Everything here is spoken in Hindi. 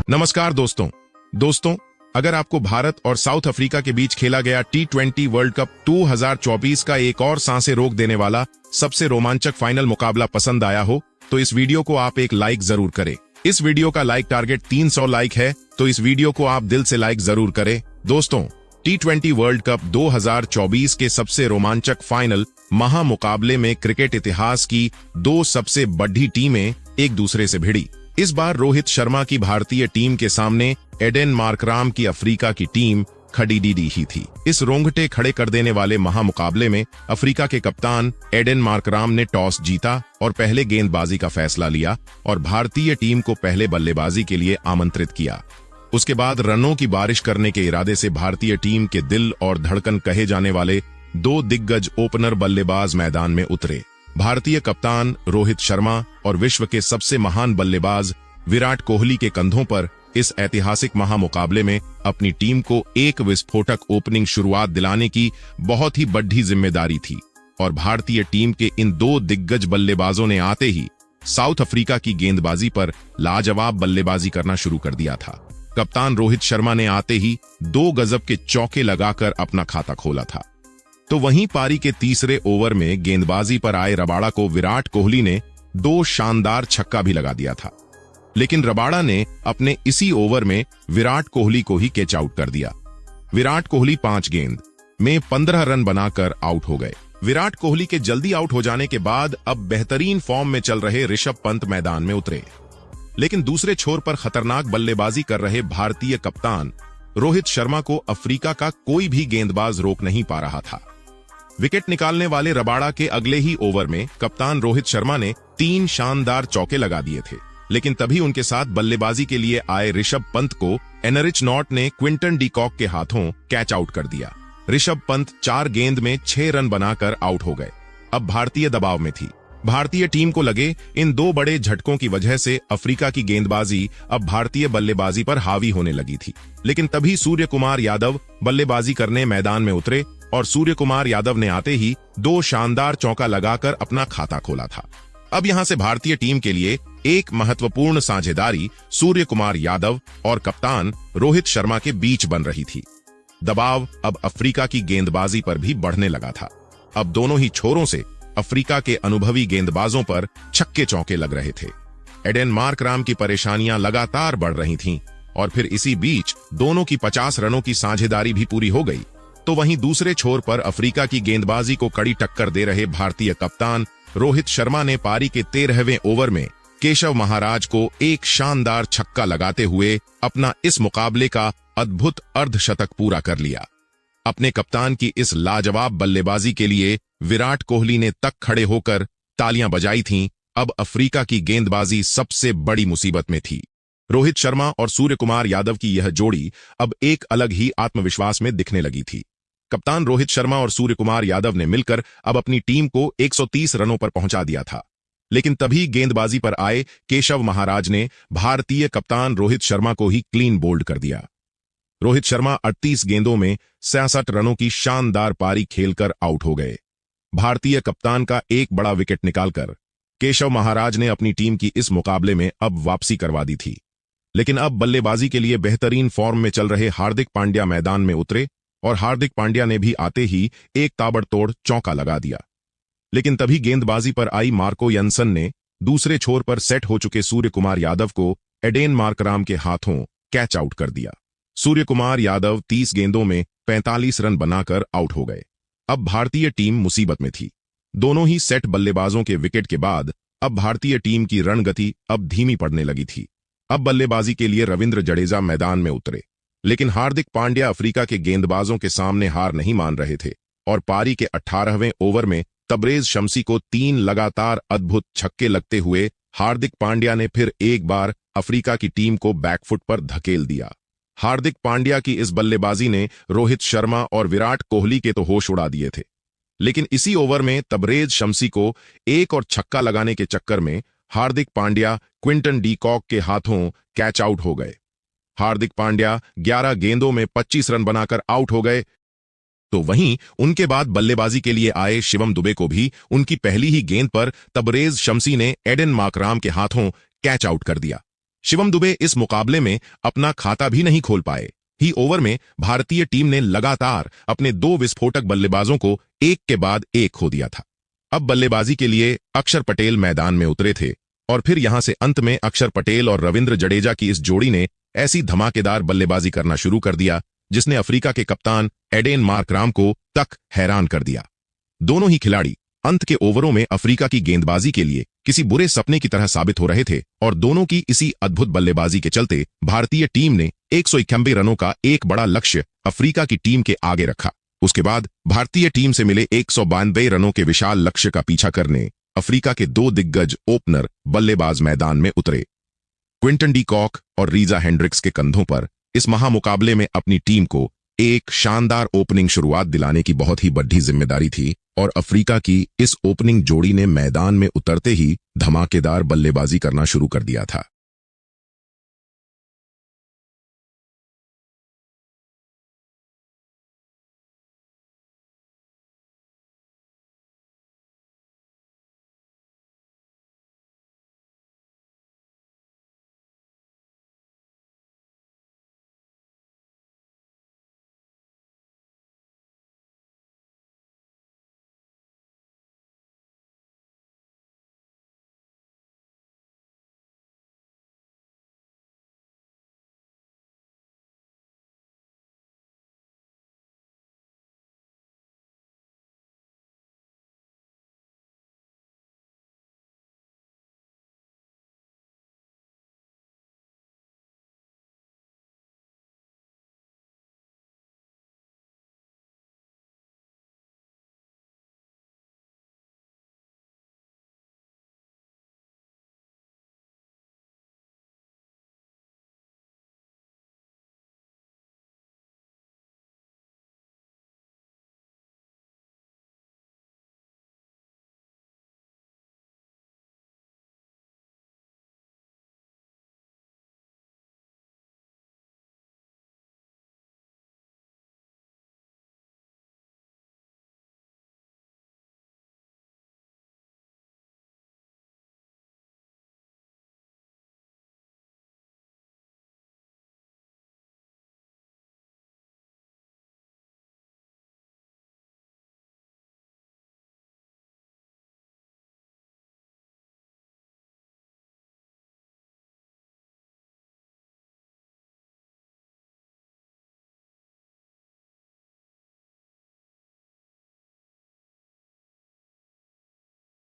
नमस्कार दोस्तों, अगर आपको भारत और साउथ अफ्रीका के बीच खेला गया T20 वर्ल्ड कप 2024 का एक और सांसें रोक देने वाला सबसे रोमांचक फाइनल मुकाबला पसंद आया हो तो इस वीडियो को आप एक लाइक जरूर करें। इस वीडियो का लाइक टारगेट 300 लाइक है, तो इस वीडियो को आप दिल से लाइक जरूर करें। दोस्तों, T20 वर्ल्ड कप 2024 के सबसे रोमांचक फाइनल महामुकाबले में क्रिकेट इतिहास की दो सबसे बड़ी टीमें एक दूसरे से भिड़ी। इस बार रोहित शर्मा की भारतीय टीम के सामने एडेन मार्कराम की अफ्रीका की टीम खड़ी ही थी। इस रोंगटे खड़े कर देने वाले महामुकाबले में अफ्रीका के कप्तान एडेन मार्कराम ने टॉस जीता और पहले गेंदबाजी का फैसला लिया और भारतीय टीम को पहले बल्लेबाजी के लिए आमंत्रित किया। उसके बाद रनों की बारिश करने के इरादे से भारतीय टीम के दिल और धड़कन कहे जाने वाले दो दिग्गज ओपनर बल्लेबाज मैदान में उतरे। भारतीय कप्तान रोहित शर्मा और विश्व के सबसे महान बल्लेबाज विराट कोहली के कंधों पर इस ऐतिहासिक महामुकाबले में अपनी टीम को एक विस्फोटक ओपनिंग शुरुआत दिलाने की बहुत ही बड़ी जिम्मेदारी थी और भारतीय टीम के इन दो दिग्गज बल्लेबाजों ने आते ही साउथ अफ्रीका की गेंदबाजी पर लाजवाब बल्लेबाजी करना शुरू कर दिया था। कप्तान रोहित शर्मा ने आते ही 2 गजब के चौके लगाकर अपना खाता खोला था। तो वहीं पारी के तीसरे ओवर में गेंदबाजी पर आए रबाड़ा को विराट कोहली ने 2 शानदार छक्का भी लगा दिया था, लेकिन रबाड़ा ने अपने इसी ओवर में विराट कोहली को ही कैच आउट कर दिया। विराट कोहली 5 गेंद में 15 रन बनाकर आउट हो गए। विराट कोहली के जल्दी आउट हो जाने के बाद अब बेहतरीन फॉर्म में चल रहे ऋषभ पंत मैदान में उतरे, लेकिन दूसरे छोर पर खतरनाक बल्लेबाजी कर रहे भारतीय कप्तान रोहित शर्मा को अफ्रीका का कोई भी गेंदबाज रोक नहीं पा रहा था। विकेट निकालने वाले रबाड़ा के अगले ही ओवर में कप्तान रोहित शर्मा ने 3 शानदार चौके लगा दिए थे, लेकिन तभी उनके साथ बल्लेबाजी के लिए आए ऋषभ पंत को एनरिच नॉट ने क्विंटन डी कॉक के हाथों कैच आउट कर दिया। ऋषभ पंत 4 गेंद में 6 रन बनाकर आउट हो गए। अब भारतीय दबाव में थी। भारतीय टीम को लगे इन 2 बड़े झटकों की वजह से अफ्रीका की गेंदबाजी अब भारतीय बल्लेबाजी पर हावी होने लगी थी, लेकिन तभी सूर्य कुमार यादव बल्लेबाजी करने मैदान में उतरे और सूर्य कुमार यादव ने आते ही 2 शानदार चौका लगाकर अपना खाता खोला था। अब यहां से भारतीय टीम के लिए एक महत्वपूर्ण साझेदारी सूर्य कुमार यादव और कप्तान रोहित शर्मा के बीच बन रही थी। दबाव अब अफ्रीका की गेंदबाजी पर भी बढ़ने लगा था। अब दोनों ही छोरों से अफ्रीका के अनुभवी गेंदबाजों पर छक्के चौके लग रहे थे। एडेन मार्कराम की परेशानियां लगातार बढ़ रही थीं और फिर इसी बीच दोनों की 50 रनों की साझेदारी भी पूरी हो गई। तो वहीं दूसरे छोर पर अफ्रीका की गेंदबाजी को कड़ी टक्कर दे रहे भारतीय कप्तान रोहित शर्मा ने पारी के 13वें ओवर में केशव महाराज को एक शानदार छक्का लगाते हुए अपना इस मुकाबले का अद्भुत अर्धशतक पूरा कर लिया। अपने कप्तान की इस लाजवाब बल्लेबाजी के लिए विराट कोहली ने तक खड़े होकर तालियां बजाई थीं। अब अफ्रीका की गेंदबाजी सबसे बड़ी मुसीबत में थी। रोहित शर्मा और सूर्य कुमार यादव की यह जोड़ी अब एक अलग ही आत्मविश्वास में दिखने लगी थी। कप्तान रोहित शर्मा और सूर्य कुमार यादव ने मिलकर अब अपनी टीम को 130 रनों पर पहुंचा दिया था, लेकिन तभी गेंदबाजी पर आए केशव महाराज ने भारतीय कप्तान रोहित शर्मा को ही क्लीन बोल्ड कर दिया। रोहित शर्मा 38 गेंदों में 66 रनों की शानदार पारी खेलकर आउट हो गए। भारतीय कप्तान का एक बड़ा विकेट निकालकर केशव महाराज ने अपनी टीम की इस मुकाबले में अब वापसी करवा दी थी, लेकिन अब बल्लेबाजी के लिए बेहतरीन फॉर्म में चल रहे हार्दिक पांड्या मैदान में उतरे और हार्दिक पांड्या ने भी आते ही एक ताबड़तोड़ चौका लगा दिया। लेकिन तभी गेंदबाजी पर आई मार्को यंसन ने दूसरे छोर पर सेट हो चुके सूर्य कुमार यादव को एडेन मार्कराम के हाथों कैच आउट कर दिया। सूर्य कुमार यादव 30 गेंदों में 45 रन बनाकर आउट हो गए। अब भारतीय टीम मुसीबत में थी। दोनों ही सेट बल्लेबाजों के विकेट के बाद अब भारतीय टीम की रणगति अब धीमी पड़ने लगी थी। अब बल्लेबाजी के लिए रविंद्र जडेजा मैदान में उतरे, लेकिन हार्दिक पांड्या अफ्रीका के गेंदबाजों के सामने हार नहीं मान रहे थे और पारी के 18वें ओवर में तबरेज शम्सी को 3 लगातार अद्भुत छक्के लगते हुए हार्दिक पांड्या ने फिर एक बार अफ्रीका की टीम को बैकफुट पर धकेल दिया। हार्दिक पांड्या की इस बल्लेबाजी ने रोहित शर्मा और विराट कोहली के तो होश उड़ा दिए थे, लेकिन इसी ओवर में तबरेज शम्सी को एक और छक्का लगाने के चक्कर में Hardik Pandya Quinton de Kock के हाथों कैच आउट हो गए। हार्दिक पांड्या 11 गेंदों में 25 रन बनाकर आउट हो गए। तो वहीं उनके बाद बल्लेबाजी के लिए आए शिवम दुबे को भी उनकी पहली ही गेंद पर तबरेज शम्सी ने एडेन मार्कराम के हाथों कैच आउट कर दिया। शिवम दुबे इस मुकाबले में अपना खाता भी नहीं खोल पाए। ही ओवर में भारतीय टीम ने लगातार अपने 2 विस्फोटक बल्लेबाजों को एक के बाद एक खो दिया था। अब बल्लेबाजी के लिए अक्षर पटेल मैदान में उतरे थे और फिर यहां से अंत में अक्षर पटेल और रविंद्र जडेजा की इस जोड़ी ने ऐसी धमाकेदार बल्लेबाजी करना शुरू कर दिया जिसने अफ्रीका के कप्तान एडेन मार्कराम को तक हैरान कर दिया। दोनों ही खिलाड़ी अंत के ओवरों में अफ्रीका की गेंदबाजी के लिए किसी बुरे सपने की तरह साबित हो रहे थे और दोनों की इसी अद्भुत बल्लेबाजी के चलते भारतीय टीम ने 191 रनों का एक बड़ा लक्ष्य अफ्रीका की टीम के आगे रखा। उसके बाद भारतीय टीम से मिले 192 रनों के विशाल लक्ष्य का पीछा करने अफ्रीका के 2 दिग्गज ओपनर बल्लेबाज मैदान में उतरे। क्विंटन डी कॉक और रीजा हेंड्रिक्स के कंधों पर इस महामुकाबले में अपनी टीम को एक शानदार ओपनिंग शुरुआत दिलाने की बहुत ही बड़ी जिम्मेदारी थी और अफ्रीका की इस ओपनिंग जोड़ी ने मैदान में उतरते ही धमाकेदार बल्लेबाजी करना शुरू कर दिया था।